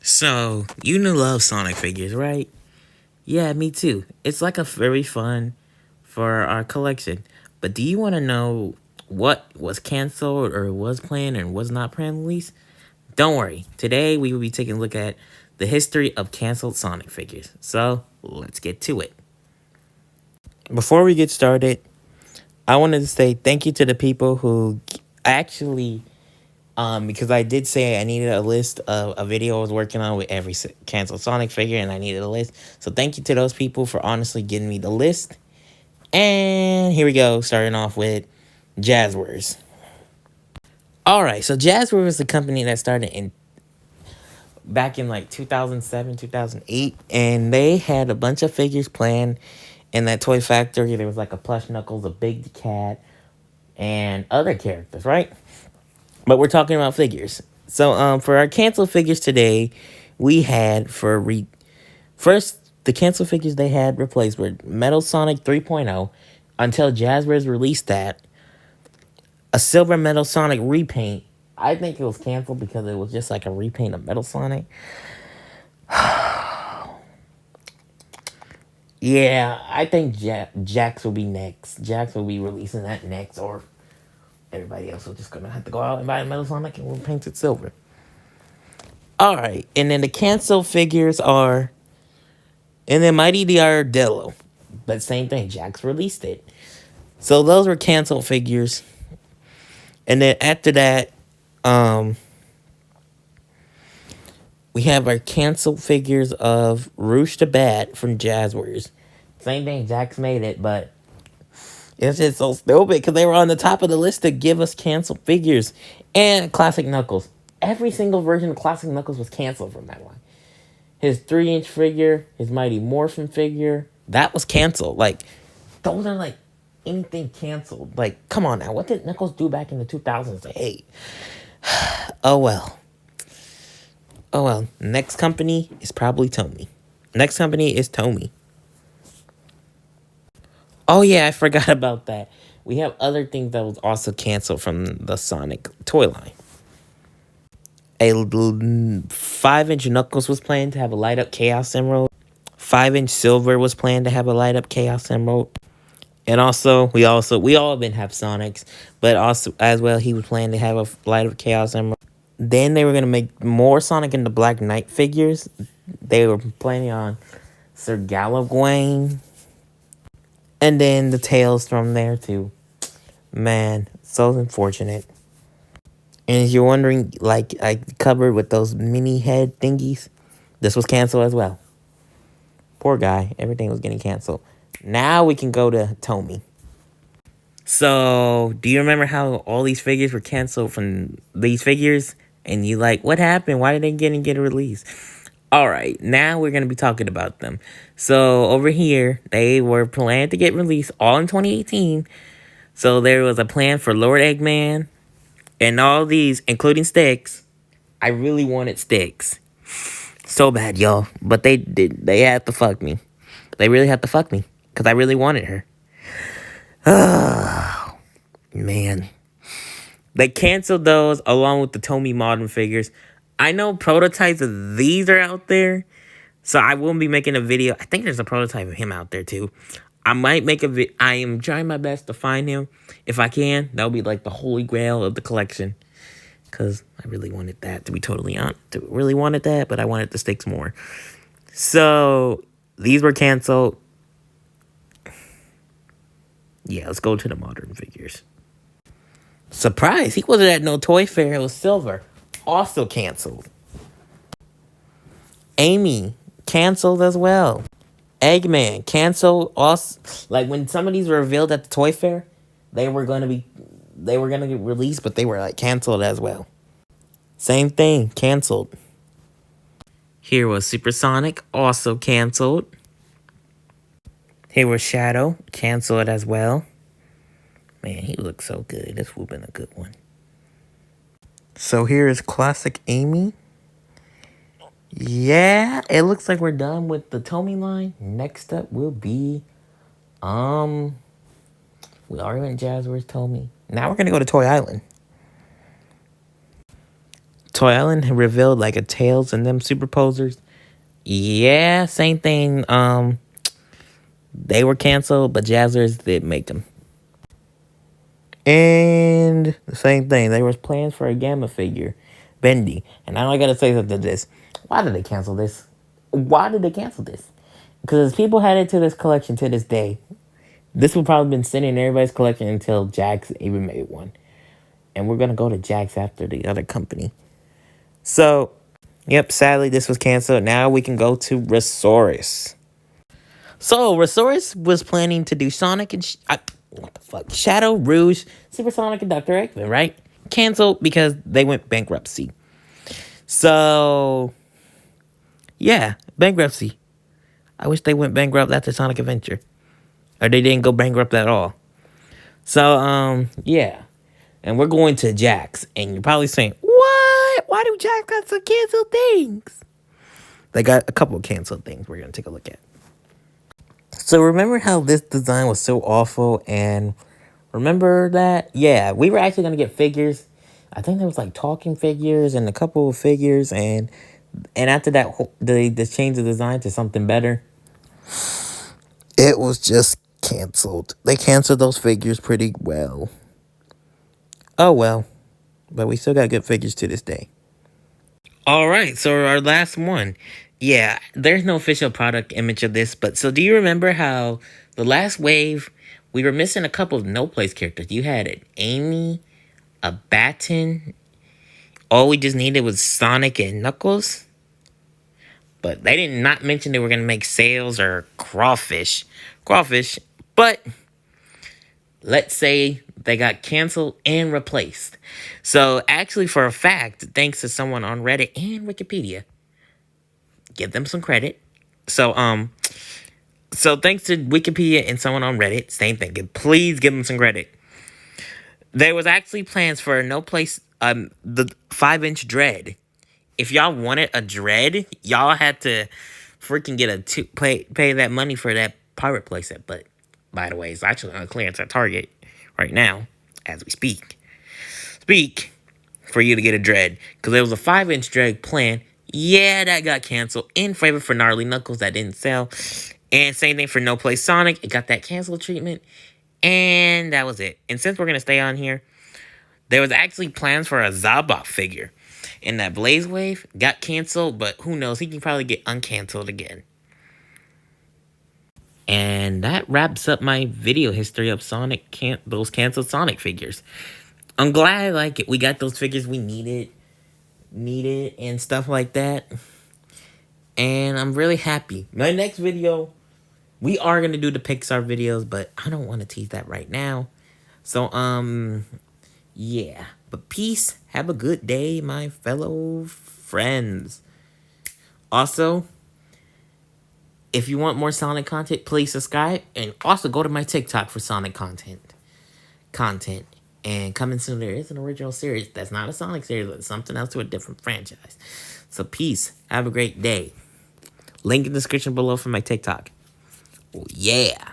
So, you know love Sonic figures, right? Yeah, me too. It's like a very fun for our collection. But do you want to know what was canceled or was planned and was not planned release? Don't worry. Today we will be taking a look at the history of canceled Sonic figures. So, let's get to it. Before we get started, I wanted to say thank you to the people who actually because I did say I needed a list of a video I was working on with every canceled Sonic figure, and I needed a list. So thank you to those people for honestly getting me the list. And here we go, starting off with Jazzwares. All right, so Jazzwares was the company that started in back in like 2007, 2008, and they had a bunch of figures planned in that toy factory. There was like a plush Knuckles, a big cat, and other characters, right? But we're talking about figures. So for our cancel figures today, we had first the cancel figures they had replaced were Metal Sonic 3.0 until Jazzwares released that. A Silver Metal Sonic repaint. I think it was canceled because it was just like a repaint of Metal Sonic. Yeah, I think Jax will be next. Jax will be releasing that next, or everybody else will just gonna have to go out and buy a Metal Sonic and we'll paint it silver. All right, and then the cancel figures are, and then Mighty Diardello, but same thing. Jax released it, so those were canceled figures. And then after that, we have our canceled figures of Rouge the Bat from Jazzwares. Same thing. Jax made it, but it's just so stupid because they were on the top of the list to give us canceled figures. And Classic Knuckles. Every single version of Classic Knuckles was canceled from that line. His 3-inch figure, his Mighty Morphin figure, that was canceled. Like, those are like anything canceled. Like, come on now. What did Knuckles do back in the 2000s? Like, hey. Oh well. Oh well. Next company is probably Tomy. Next company is Tomy. Oh yeah, I forgot about that. We have other things that was also canceled from the Sonic toy line. A 5-inch Knuckles was planned to have a light up Chaos Emerald. 5-inch Silver was planned to have a light up Chaos Emerald. And also, we all been have Sonics, but also as well, he was planning to have a light up Chaos Emerald. Then they were gonna make more Sonic and the Black Knight figures. They were planning on Sir Galagwayne, and then the Tails from there too. Man, so unfortunate. And if you're wondering, like I covered with those mini head thingies, this was canceled as well. Poor guy, everything was getting canceled. Now we can go to Tomy. So, do you remember how all these figures were canceled from these figures? And you like, what happened? Why did they get a release? All right, now we're going to be talking about them. So, over here, they were planned to get released all in 2018. So, there was a plan for Lord Eggman and all these, including Styx. I really wanted Styx. So bad, y'all. But they had to fuck me. They really had to fuck me. Because I really wanted her. Oh, man. They canceled those along with the Tomy modern figures. I know prototypes of these are out there. So I will be making a video. I think there's a prototype of him out there too. I might make a video. I am trying my best to find him. If I can, that'll be like the holy grail of the collection. Because I really wanted that, to be totally honest. I really wanted that, but I wanted the Styx more. So these were canceled. Yeah, let's go to the modern figures. Surprise, he wasn't at no toy fair. It was Silver. Also canceled. Amy, canceled as well. Eggman, canceled. Also, like when some of these were revealed at the toy fair, they were gonna get released, but they were like canceled as well. Same thing, canceled. Here was Supersonic, also canceled. Here was Shadow, canceled as well. Man, he looks so good. This would have been a good one. So here is Classic Amy. Yeah, it looks like we're done with the Tomy line. Next up will be, we already went Jazzwares Tomy. Now we're gonna go to Toy Island. Toy Island revealed like a Tails and them superposers. Yeah, same thing. They were canceled, but Jazzers did make them. And the same thing. There was plans for a Gamma figure, Bendy. And now I gotta say something to this. Why did they cancel this? Why did they cancel this? Because people had it to this collection to this day. This would probably been sitting in everybody's collection until Jax even made one. And we're gonna go to Jax after the other company. So, yep, sadly this was canceled. Now we can go to Resource. So, Resource was planning to do Sonic and... what the fuck? Shadow, Rouge, Supersonic, and Dr. Eggman, right? Canceled because they went bankruptcy. So, yeah, bankruptcy. I wish they went bankrupt after Sonic Adventure. Or they didn't go bankrupt at all. So, yeah. And we're going to Jax. And you're probably saying, what? Why do Jax got some canceled things? They got a couple of canceled things we're going to take a look at. So remember how this design was so awful? And remember that? Yeah, we were actually going to get figures. I think there was like talking figures and a couple of figures. And after that, they changed the design to something better. It was just canceled. They canceled those figures pretty well. Oh, well. But we still got good figures to this day. All right, so our last one. Yeah, there's no official product image of this, but so do you remember how the last wave, we were missing a couple of no-place characters? You had an Amy, a Baton. All we just needed was Sonic and Knuckles. But they did not mention they were going to make Sails or Crawfish. But let's say they got canceled and replaced. So actually, for a fact, thanks to someone on Reddit and Wikipedia, give them some credit. So thanks to Wikipedia and someone on Reddit, same thing. Please give them some credit. There was actually plans for no place, the 5-inch Dread. If y'all wanted a Dread, y'all had to freaking get pay that money for that pirate playset. But by the way, it's actually on clearance at Target right now, as we speak. For you to get a Dread, because there was a 5-inch Dread plan. Yeah, that got canceled in favor for Gnarly Knuckles that didn't sell. And same thing for No Place Sonic. It got that canceled treatment. And that was it. And since we're going to stay on here, there was actually plans for a Zabok figure. And that Blaze Wave got canceled, but who knows? He can probably get uncanceled again. And that wraps up my video history of those canceled Sonic figures. I'm glad we got those figures we needed and stuff like that. And I'm really happy. My next video, we are going to do the Pixar videos, but I don't want to tease that right now. So, yeah. But peace. Have a good day, my fellow friends. Also, if you want more Sonic content, please subscribe. And also go to my TikTok for Sonic content. And coming soon, there is an original series. That's not a Sonic series, but something else to a different franchise. So peace. Have a great day. Link in the description below for my TikTok. Oh, yeah.